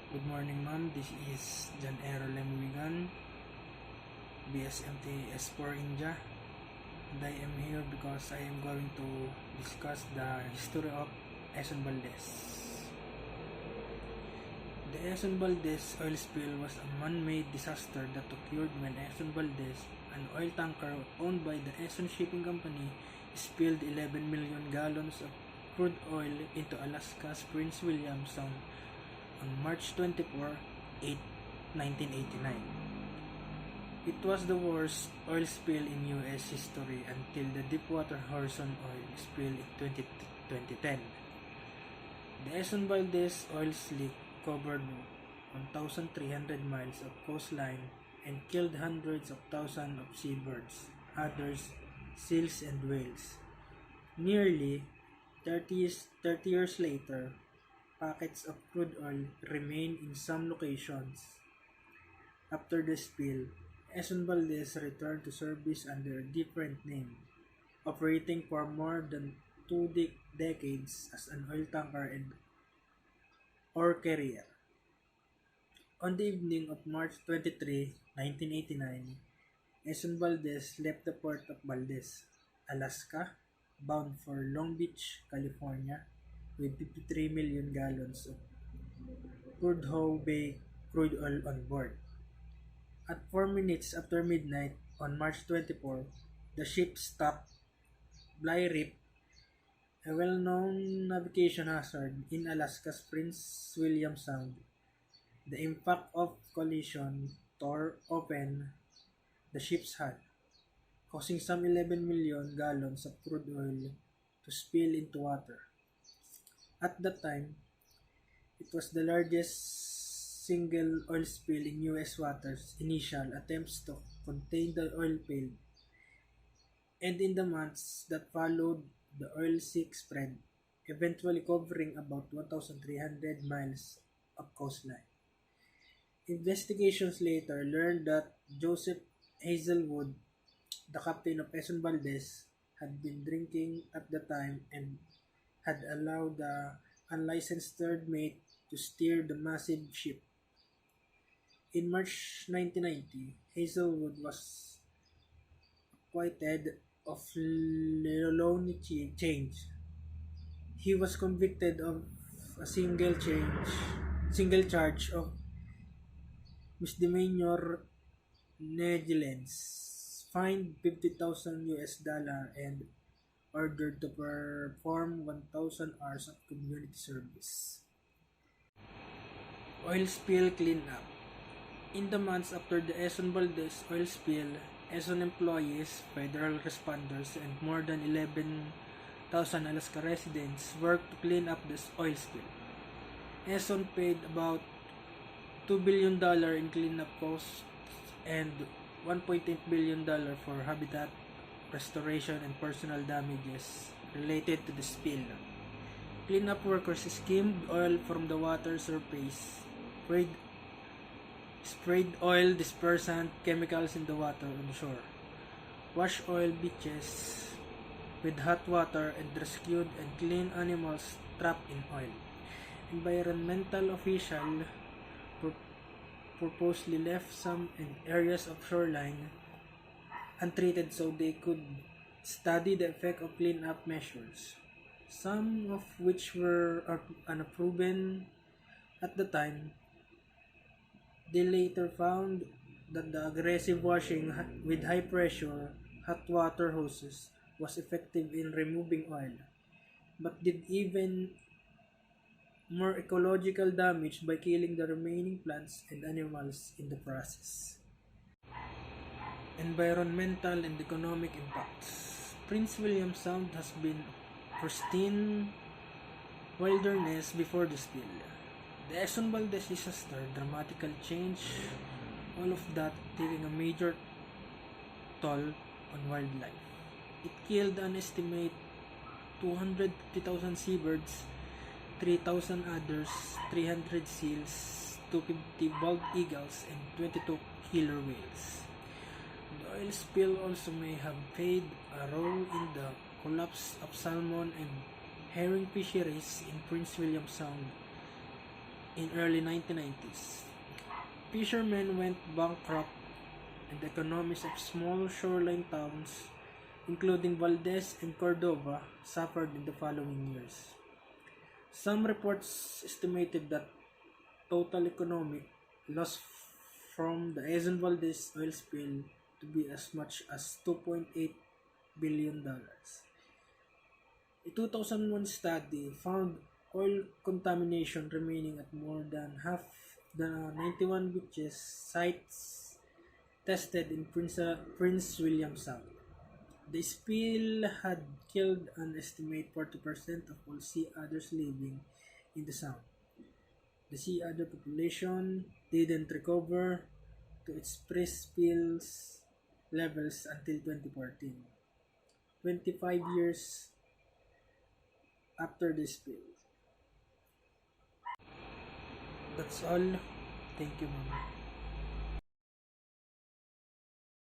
Good morning, ma'am. This is John Ero Lemuigan, BSMT S4 India, and I am here because I am going to discuss the history of Exxon Valdez. The Exxon Valdez oil spill was a man-made disaster that occurred when Exxon Valdez, an oil tanker owned by the Exxon Shipping Company, spilled 11 million gallons of crude oil into Alaska's Prince William Sound on March 24, 1989. It was the worst oil spill in U.S. history until the Deepwater Horizon oil spill in 2010. The Exxon Valdez oil slick covered 1,300 miles of coastline and killed hundreds of thousands of seabirds, otters, seals, and whales. Nearly 30 years later, packets of crude oil remain in some locations. After the spill, Exxon Valdez returned to service under a different name, operating for more than 2 decades as an oil tanker and ore carrier. On the evening of March 23, 1989, Exxon Valdez left the port of Valdez, Alaska, bound for Long Beach, California, with 53 million gallons of crude Bay crude oil on board. At 4 minutes after midnight on March 24, the ship stopped Bly Reef, a well-known navigation hazard in Alaska's Prince William Sound. The impact of collision tore open the ship's hull, causing some 11 million gallons of crude oil to spill into water. At that time, it was the largest single oil spill in U.S. waters. Initial attempts to contain the oil failed, and in the months that followed, the oil slick spread, eventually covering about 1,300 miles of coastline. Investigations later learned that Joseph Hazelwood, the captain of Exxon Valdez, had been drinking at the time and had allowed the unlicensed third mate to steer the massive ship. In March 1990, Hazelwood was acquitted of felony change. He was convicted of a single charge of misdemeanor negligence, fined $50,000 and ordered to perform 1,000 hours of community service. Oil spill cleanup. In the months after the Exxon Valdez oil spill, Exxon employees, federal responders, and more than 11,000 Alaska residents worked to clean up this oil spill. Exxon paid about $2 billion in cleanup costs and $1.8 billion for habitat restoration and personal damages related to the spill. Cleanup workers skimmed oil from the water surface, sprayed oil dispersant chemicals in the water on shore, washed oil beaches with hot water, and rescued and cleaned animals trapped in oil. Environmental officials purposely left some areas of shoreline untreated so they could study the effect of cleanup measures, some of which were unproven at the time. They later found that the aggressive washing with high-pressure hot water hoses was effective in removing oil, but did even more ecological damage by killing the remaining plants and animals in the process. Environmental and economic impacts. Prince William Sound has been a pristine wilderness before the spill. The Exxon Valdez disaster dramatically changed all of that, taking a major toll on wildlife. It killed an estimated 250,000 seabirds, 3,000 otters, 300 seals, 250 bald eagles, and 22 killer whales. The oil spill also may have played a role in the collapse of salmon and herring fisheries in Prince William Sound in early 1990s. Fishermen went bankrupt and the economies of small shoreline towns, including Valdez and Cordova, suffered in the following years. Some reports estimated that total economic loss from the Exxon Valdez oil spill to be as much as $2.8 billion. A 2001 study found oil contamination remaining at more than half the 91 beaches sites tested in Prince William Sound. The spill had killed an estimated 40% of all sea otters living in the sound. The sea otter population didn't recover to its pre-spill levels until 2014, 25 years after the spill. That's all. Thank you, Mama.